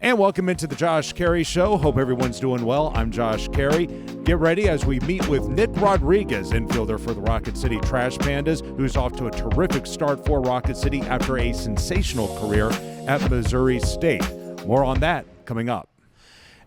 And welcome into the Josh Caray Show. Hope everyone's doing well. I'm Josh Caray. Get ready as we meet with Nick Rodriguez, infielder for the Rocket City Trash Pandas, who's off to a terrific start for Rocket City after a sensational career at Missouri State. More on that coming up.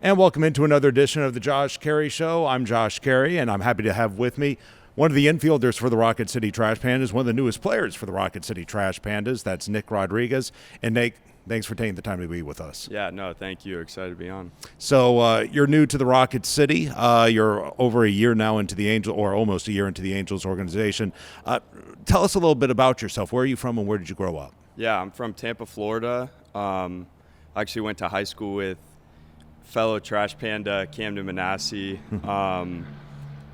And welcome into another edition of the Josh Caray Show. I'm Josh Caray, and I'm happy to have with me one of the infielders for the Rocket City Trash Pandas, one of the newest players for the Rocket City Trash Pandas. That's Nick Rodriguez. And Nick, thanks for taking the time to be with us. Yeah, no, thank you. Excited to be on. So you're new to the Rocket City. You're over a year now into the Angels, or almost a year into the Angels organization. Tell us a little bit about yourself. Where are you from and where did you grow up? Yeah, I'm from Tampa, Florida. I actually went to high school with fellow Trash Panda Camden Manassi.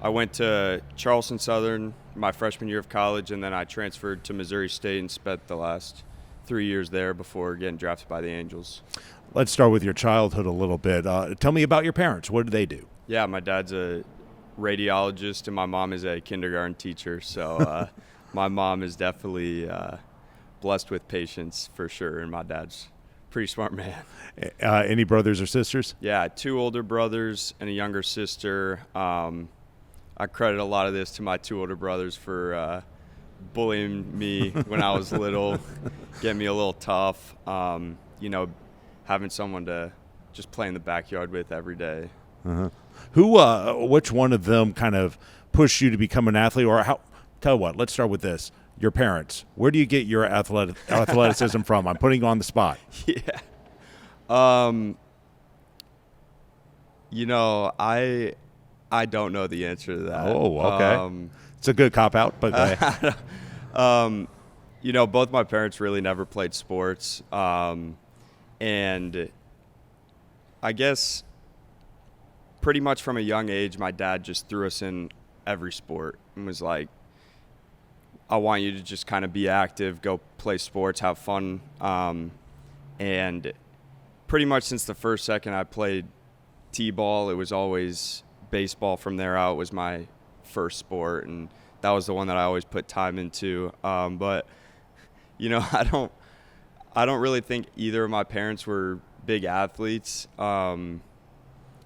I went to Charleston Southern my freshman year of college, and then I transferred to Missouri State and spent the last 3 years there before getting drafted by the Angels. Let's start with your childhood a little bit. Tell me about your parents. What do they do? Yeah, my dad's a radiologist and my mom is a kindergarten teacher. So my mom is definitely blessed with patience for sure, and my dad's a pretty smart man. Any brothers or sisters? Yeah, 2 older brothers and a younger sister. I credit a lot of this to my 2 older brothers for bullying me when I was little, getting me a little tough, having someone to just play in the backyard with every day. Uh-huh. Which one of them kind of pushed you to become an athlete? Or tell you what, let's start with this. Your parents, where do you get your athleticism from? I'm putting you on the spot. Yeah. I don't know the answer to that. Oh, okay. It's a good cop-out, but both my parents really never played sports. And I guess pretty much from a young age, my dad just threw us in every sport and was like, I want you to just kind of be active, go play sports, have fun. And pretty much since the first second I played T-ball, it was always baseball. From there out was my first sport, and that was the one that I always put time into. But I don't really think either of my parents were big athletes. My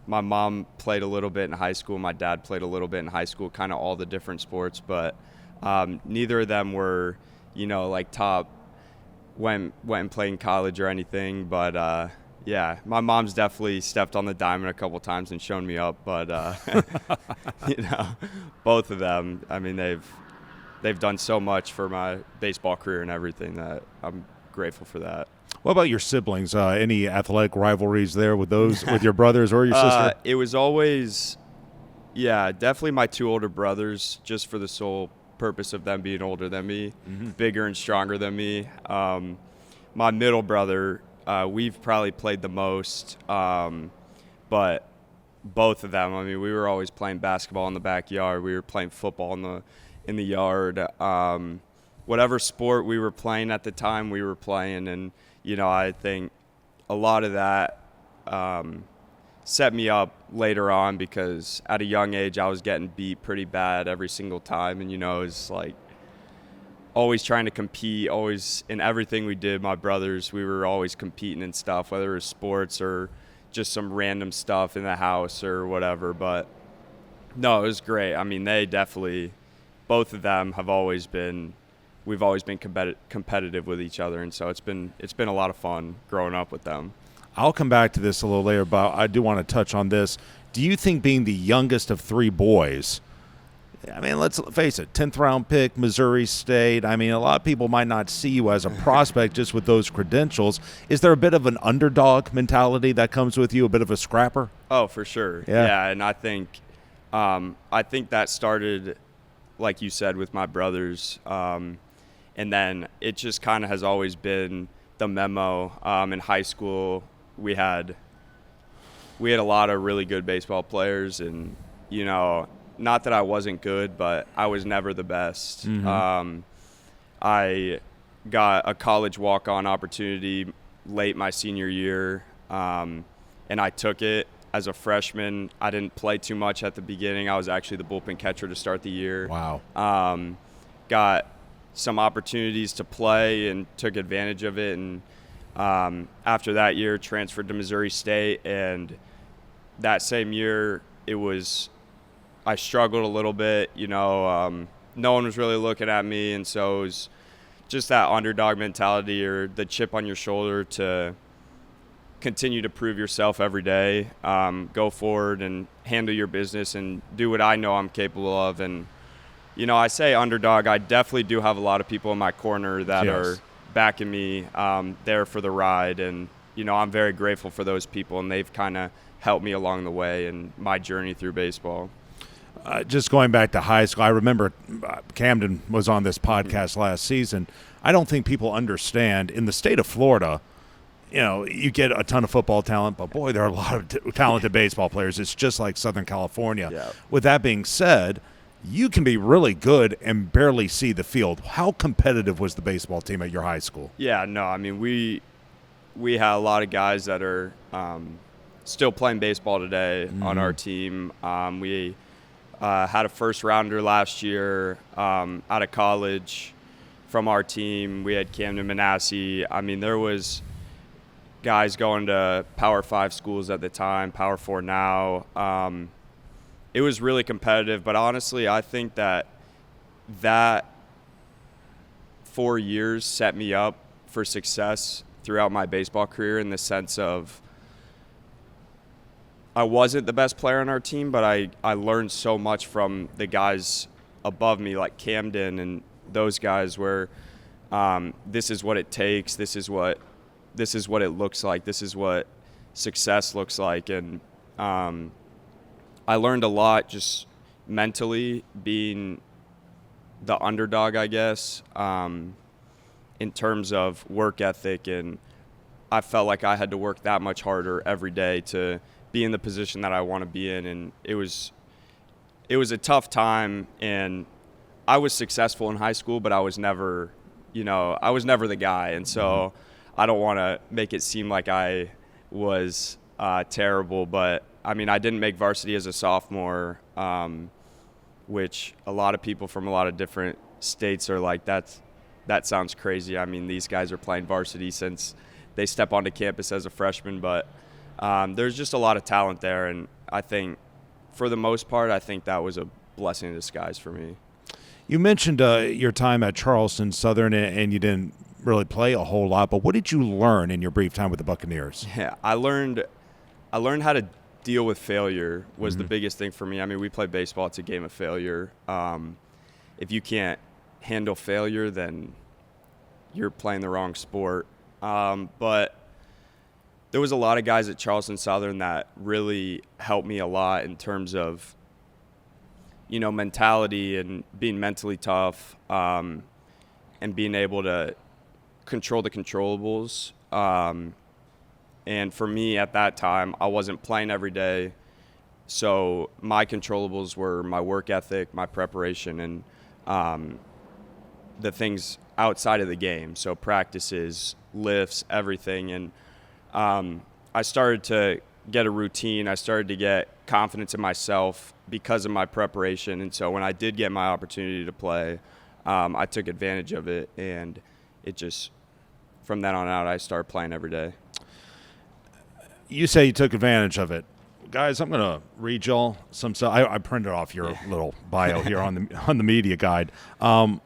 mom played a little bit in high school. My dad played a little bit in high school, kind of all the different sports, but neither of them were, like top, went and played in college or anything. But yeah, my mom's definitely stepped on the diamond a couple times and shown me up, but both of them, I mean, they've done so much for my baseball career and everything that I'm grateful for that. What about your siblings? Any athletic rivalries there with your brothers or your sister? It was always, definitely my 2 older brothers, just for the sole purpose of them being older than me, bigger and stronger than me. My middle brother, we've probably played the most, but both of them, I mean, we were always playing basketball in the backyard. We were playing football in the yard. Whatever sport we were playing at the time, we were playing. And, I think a lot of that set me up later on, because at a young age I was getting beat pretty bad every single time. And, it was like always trying to compete, always in everything we did. My brothers, we were always competing and stuff, whether it was sports or just some random stuff in the house or whatever. But no, it was great. I mean, they definitely, both of them we've always been competitive with each other. And so it's been a lot of fun growing up with them. I'll come back to this a little later, but I do want to touch on this. Do you think being the youngest of 3 boys, I mean, let's face it, 10th round pick, Missouri State. I mean, a lot of people might not see you as a prospect just with those credentials. Is there a bit of an underdog mentality that comes with you, a bit of a scrapper? Oh, for sure. Yeah, and I think that started, like you said, with my brothers. And then it just kind of has always been the memo. In high school, we had a lot of really good baseball players, and, not that I wasn't good, but I was never the best. I got a college walk-on opportunity late my senior year, and I took it as a freshman. I didn't play too much at the beginning. I was actually the bullpen catcher to start the year. Wow. Got some opportunities to play and took advantage of it, and After that year, transferred to Missouri State, and that same year, I struggled a little bit. No one was really looking at me, and so it was just that underdog mentality or the chip on your shoulder to continue to prove yourself every day, go forward and handle your business and do what I know I'm capable of. And, I say underdog, I definitely do have a lot of people in my corner that are backing me there for the ride. And, I'm very grateful for those people, and they've kind of helped me along the way in my journey through baseball. Just going back to high school, I remember Camden was on this podcast last season. I don't think people understand in the state of Florida, you get a ton of football talent, but boy, there are a lot of talented baseball players. It's just like Southern California. Yeah. With that being said, you can be really good and barely see the field. How competitive was the baseball team at your high school? Yeah, no, I mean, we had a lot of guys that are still playing baseball today on our team. We had a first-rounder last year out of college from our team. We had Camden Manasseh. I mean, there was guys going to Power 5 schools at the time, Power 4 now. It was really competitive, but honestly, I think that 4 years set me up for success throughout my baseball career in the sense of I wasn't the best player on our team, but I learned so much from the guys above me, like Camden and those guys, where this is what it takes, this is what it looks like, this is what success looks like. And I learned a lot just mentally being the underdog, I guess, in terms of work ethic. And I felt like I had to work that much harder every day to be in the position that I want to be in. And it was a tough time, and I was successful in high school, but I was never the guy. And so I don't want to make it seem like I was terrible, but I mean, I didn't make varsity as a sophomore, which a lot of people from a lot of different states are like, that sounds crazy. I mean, these guys are playing varsity since they step onto campus as a freshman, but there's just a lot of talent there, and I think for the most part, I think that was a blessing in disguise for me. You mentioned your time at Charleston Southern, and you didn't really play a whole lot, but what did you learn in your brief time with the Buccaneers? Yeah, I learned how to deal with failure was the biggest thing for me. I mean, we play baseball, it's a game of failure. If you can't handle failure, then you're playing the wrong sport. But there was a lot of guys at Charleston Southern that really helped me a lot in terms of, mentality and being mentally tough, and being able to control the controllables. And for me at that time, I wasn't playing every day. So my controllables were my work ethic, my preparation, and the things outside of the game. So practices, lifts, everything. And I started to get a routine. I started to get confidence in myself because of my preparation. And so when I did get my opportunity to play, I took advantage of it. And it just, from then on out, I started playing every day. You say you took advantage of it. Guys, I'm going to read y'all some stuff. I printed off your little bio here on the media guide. And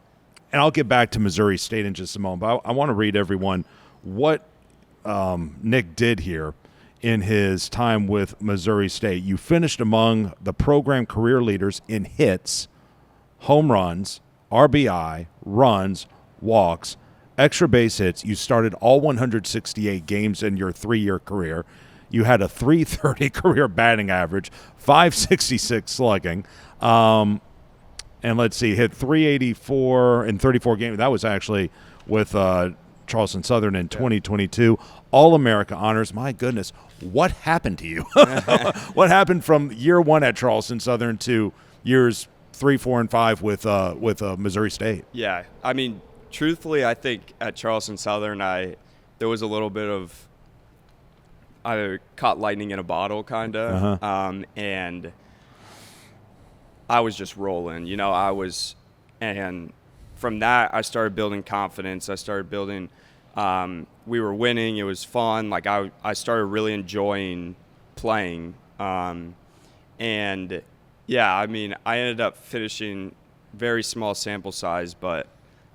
I'll get back to Missouri State in just a moment. But I want to read everyone what Nick did here in his time with Missouri State. You finished among the program career leaders in hits, home runs, RBI, runs, walks, extra base hits. You started all 168 games in your 3-year career. You had a .330 career batting average, .566 slugging, and let's see, hit .384 in 34 games. That was actually with Charleston Southern in 2022. All-America honors. My goodness, what happened to you? What happened from year one at Charleston Southern to years 3, 4, and 5 with Missouri State? Yeah, I mean, truthfully, I think at Charleston Southern, there was a little bit of I caught lightning in a bottle, kind of, and I was just rolling. And from that, I started building confidence. I started building we were winning. It was fun. Like I started really enjoying playing. And yeah, I mean, I ended up finishing very small sample size, but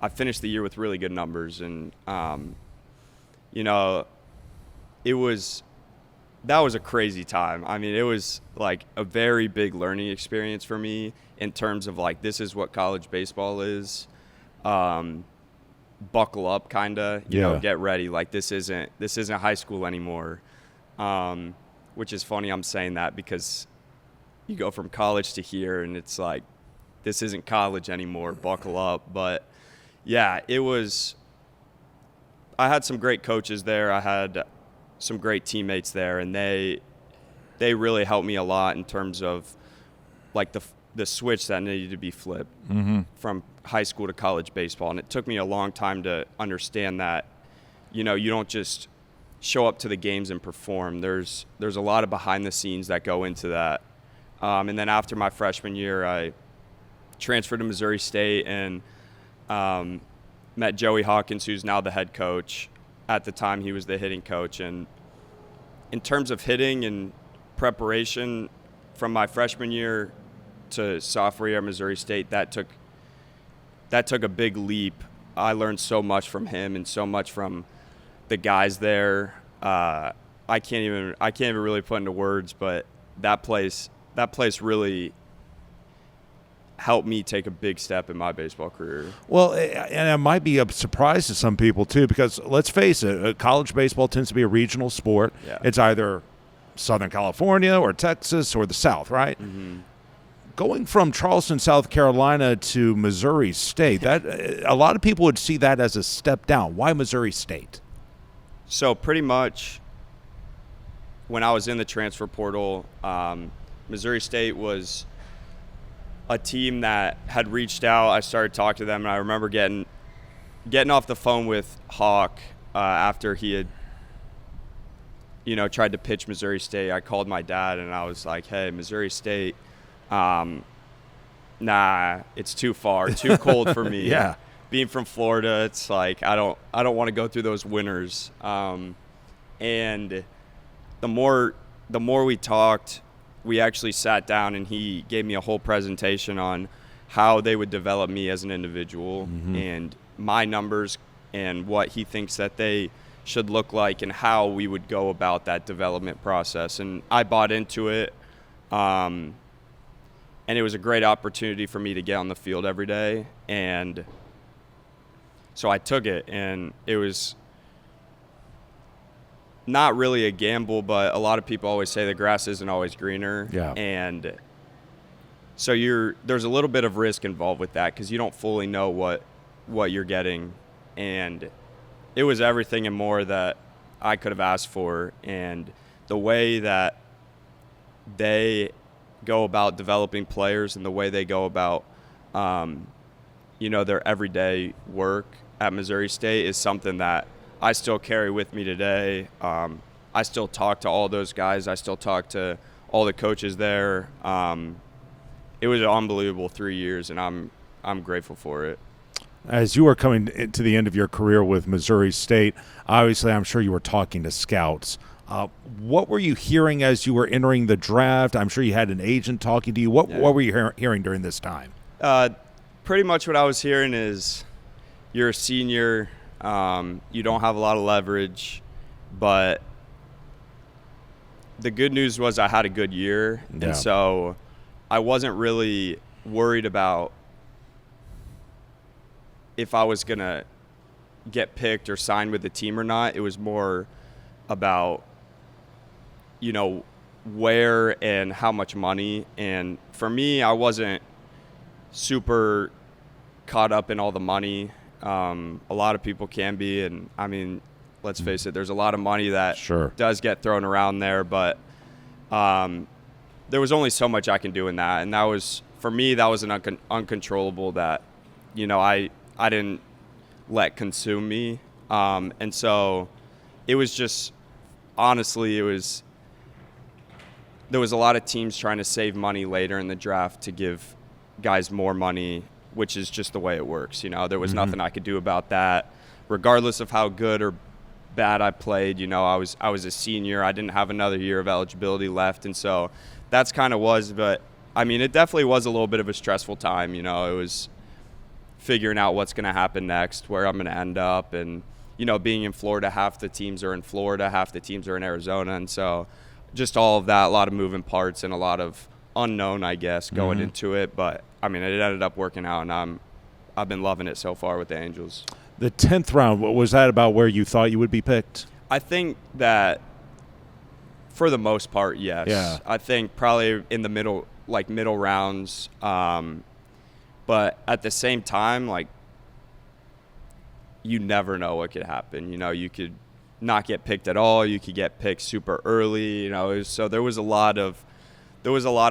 I finished the year with really good numbers. And, you know, that was a crazy time. I mean, it was like a very big learning experience for me in terms of like, this is what college baseball is. Buckle up, kind of, you know, get ready. Like this isn't high school anymore. Which is funny. I'm saying that because you go from college to here and it's like, this isn't college anymore. Buckle up. But yeah, I had some great coaches there. I had some great teammates there, and they really helped me a lot in terms of like the switch that needed to be flipped from high school to college baseball. And it took me a long time to understand that, you know, you don't just show up to the games and perform. There's a lot of behind the scenes that go into that. And then after my freshman year, I transferred to Missouri State and met Joey Hawkins, who's now the head coach. At the time, he was the hitting coach. And in terms of hitting and preparation from my freshman year to sophomore year at Missouri State, that took a big leap. I learned so much from him and so much from the guys there. I can't even really put into words, but that place really helped me take a big step in my baseball career. Well, and it might be a surprise to some people too, because let's face it, college baseball tends to be a regional sport. Yeah. It's either Southern California or Texas or the South, right? Going from Charleston, South Carolina to Missouri State, that a lot of people would see that as a step down. Why Missouri State? So pretty much when I was in the transfer portal, Missouri State was a team that had reached out. I started talking to them, and I remember getting off the phone with Hawk after he had, you know, tried to pitch Missouri State. I called my dad, and I was like, hey, Missouri State, nah, it's too far, too cold for me. Yeah. Being from Florida, it's like I don't want to go through those winters. And the more we talked, we actually sat down and he gave me a whole presentation on how they would develop me as an individual and my numbers and what he thinks that they should look like and how we would go about that development process. And I bought into it. And it was a great opportunity for me to get on the field every day. And so I took it, and it was not really a gamble, but a lot of people always say the grass isn't always greener. Yeah. And so there's a little bit of risk involved with that because you don't fully know what you're getting. And it was everything and more that I could have asked for. And the way that they go about developing players and the way they go about, you know, their everyday work at Missouri State is something that I still carry with me today. I still talk to all those guys. I still talk to all the coaches there. It was an unbelievable 3 years, and I'm grateful for it. As you were coming to the end of your career with Missouri State, obviously I'm sure you were talking to scouts. What were you hearing as you were entering the draft? I'm sure you had an agent talking to you. What were you hearing during this time? Pretty much what I was hearing is you're a senior, you don't have a lot of leverage, but the good news was I had a good year, and so I wasn't really worried about if I was going to get picked or sign with the team or not. It was more about, you know, where and how much money. And for me, I wasn't super caught up in all the money. A lot of people can be, and I mean, let's face it, there's a lot of money that does get thrown around there, but there was only so much I can do in that. And that was, for me, that was an uncontrollable that, you know, I didn't let consume me. And so it was just, honestly, there was a lot of teams trying to save money later in the draft to give guys more money, which is just the way it works. You know, there was nothing I could do about that, regardless of how good or bad I played. You know, I was a senior. I didn't have another year of eligibility left, and so that's kind of was. But I mean, it definitely was a little bit of a stressful time. You know, it was figuring out what's going to happen next, where I'm going to end up, and you know, being in Florida, half the teams are in Florida, half the teams are in Arizona, and so just all of that, a lot of moving parts and a lot of unknown, I guess, going into it. But I mean, it ended up working out, and I've been loving it so far with the Angels. The 10th round, was that about where you thought you would be picked? I think that for the most part, yes. Yeah. I think probably in the middle rounds. But at the same time, like, you never know what could happen. You know, you could not get picked at all. You could get picked super early. You know, so there was a lot of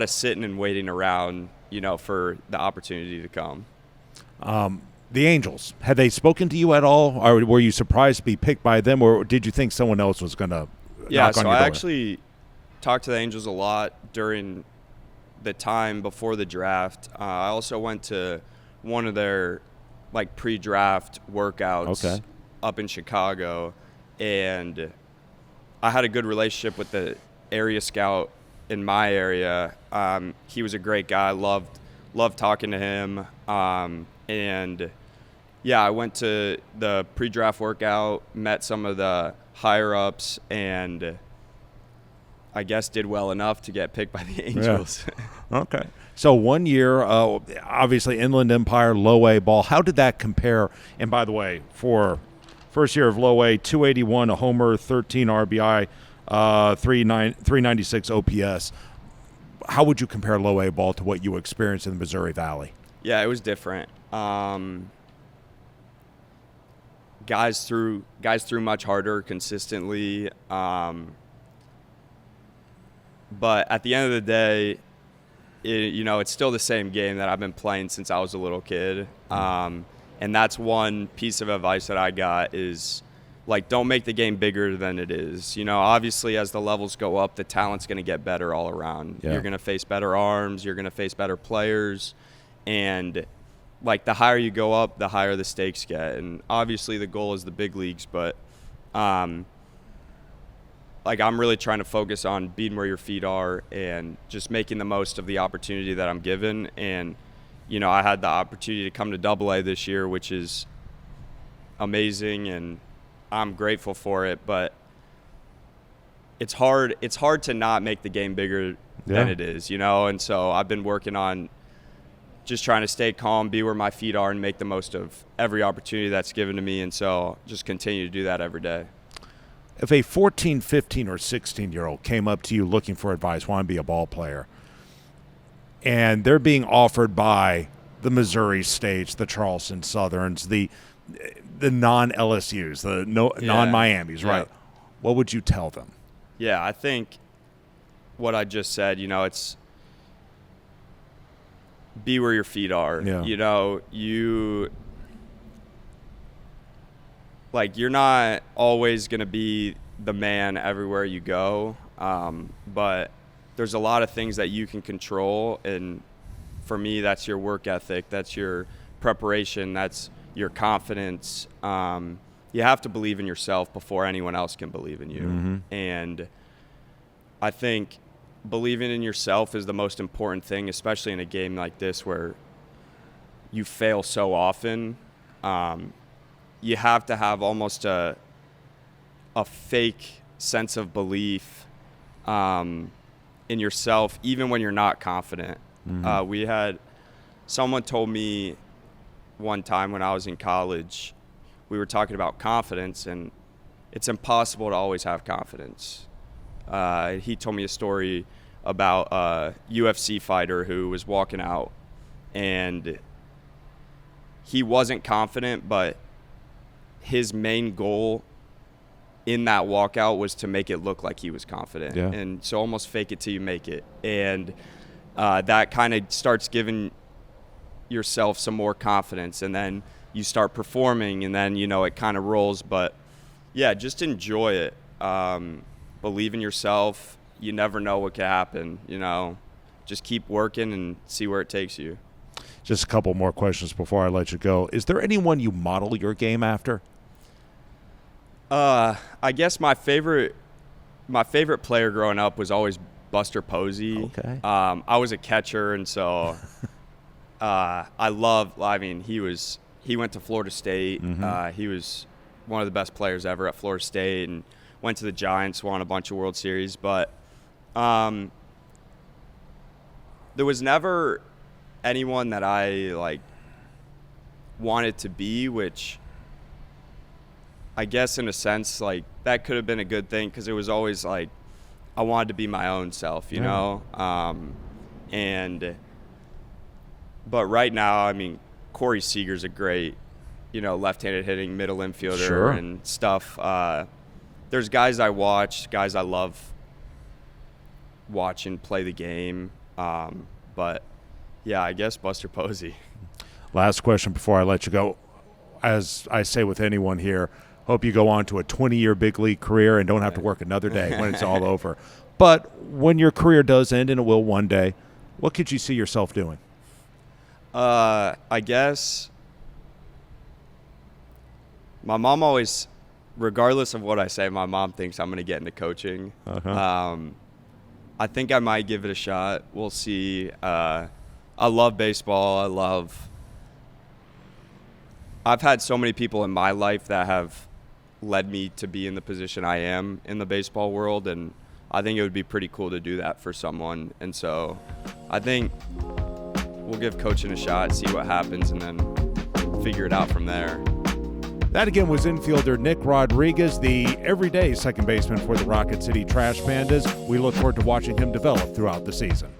sitting and waiting around, you know, for the opportunity to come. The Angels, had they spoken to you at all, or were you surprised to be picked by them, or did you think someone else was going to knock on your door? I actually talked to the Angels a lot during the time before the draft. I also went to one of their like pre-draft workouts up in Chicago, and I had a good relationship with the area scout in my area. He was a great guy. Loved talking to him. And yeah, I went to the pre-draft workout, met some of the higher-ups, and I guess did well enough to get picked by the Angels. Yeah. Okay. So 1 year, obviously Inland Empire, low-A ball. How did that compare? And by the way, for first year of low-A, 281, a homer, 13 RBI, 396 OPS. How would you compare low-A ball to what you experienced in the Missouri Valley? Yeah, it was different. Guys threw much harder consistently. But at the end of the day, you know, it's still the same game that I've been playing since I was a little kid. And that's one piece of advice that I got is, like, don't make the game bigger than it is. You know, obviously as the levels go up, the talent's going to get better all around. Yeah. You're going to face better arms. You're going to face better players. And, like, the higher you go up, the higher the stakes get. And obviously the goal is the big leagues, but like, I'm really trying to focus on being where your feet are and just making the most of the opportunity that I'm given. And, you know, I had the opportunity to come to WAAY this year, which is amazing, and I'm grateful for it. But it's hard to not make the game bigger than it is, you know? And so I've been working on just trying to stay calm, be where my feet are, and make the most of every opportunity that's given to me. And so just continue to do that every day. If a 14, 15, or 16-year-old came up to you looking for advice, want to be a ball player, and they're being offered by the Missouri States, the Charleston Southerns, the non-LSUs, the non-Miamis, right? What would you tell them? Yeah, I think what I just said, you know, it's be where your feet are. Yeah. You know, you're not always going to be the man everywhere you go, but there's a lot of things that you can control, and for me, that's your work ethic, that's your preparation, that's your confidence. You have to believe in yourself before anyone else can believe in you. Mm-hmm. And I think believing in yourself is the most important thing, especially in a game like this where you fail so often. You have to have almost a fake sense of belief in yourself, even when you're not confident. Mm-hmm. Someone told me one time when I was in college, we were talking about confidence, and it's impossible to always have confidence. He told me a story about a UFC fighter who was walking out, and he wasn't confident, but his main goal in that walkout was to make it look like he was confident. Yeah. And so almost fake it till you make it. And that kind of starts giving yourself some more confidence, and then you start performing, and then, you know, it kind of rolls. But yeah, just enjoy it. Believe in yourself. You never know what could happen, you know. Just keep working and see where it takes you. Just a couple more questions before I let you go. Is there anyone you model your game after? I guess my favorite player growing up was always Buster Posey. Okay. I was a catcher, and so he went to Florida State. He was one of the best players ever at Florida State, and went to the Giants, won a bunch of World Series. But there was never anyone that I wanted to be, which I guess in a sense that could have been a good thing, because it was always I wanted to be my own self, you know. But right now, Corey Seager's a great, left-handed hitting middle infielder and stuff. There's guys I watch, guys I love watching play the game. But yeah, I guess Buster Posey. Last question before I let you go. As I say with anyone here, hope you go on to a 20-year big league career and don't have to work another day when it's all over. But when your career does end, and it will one day, what could you see yourself doing? I guess my mom always, regardless of what I say, my mom thinks I'm going to get into coaching. I think I might give it a shot. We'll see. I love baseball. I've had so many people in my life that have led me to be in the position I am in the baseball world, and I think it would be pretty cool to do that for someone. And so I think we'll give coaching a shot, see what happens, and then figure it out from there. That again was infielder Nick Rodriguez, the everyday second baseman for the Rocket City Trash Pandas. We look forward to watching him develop throughout the season.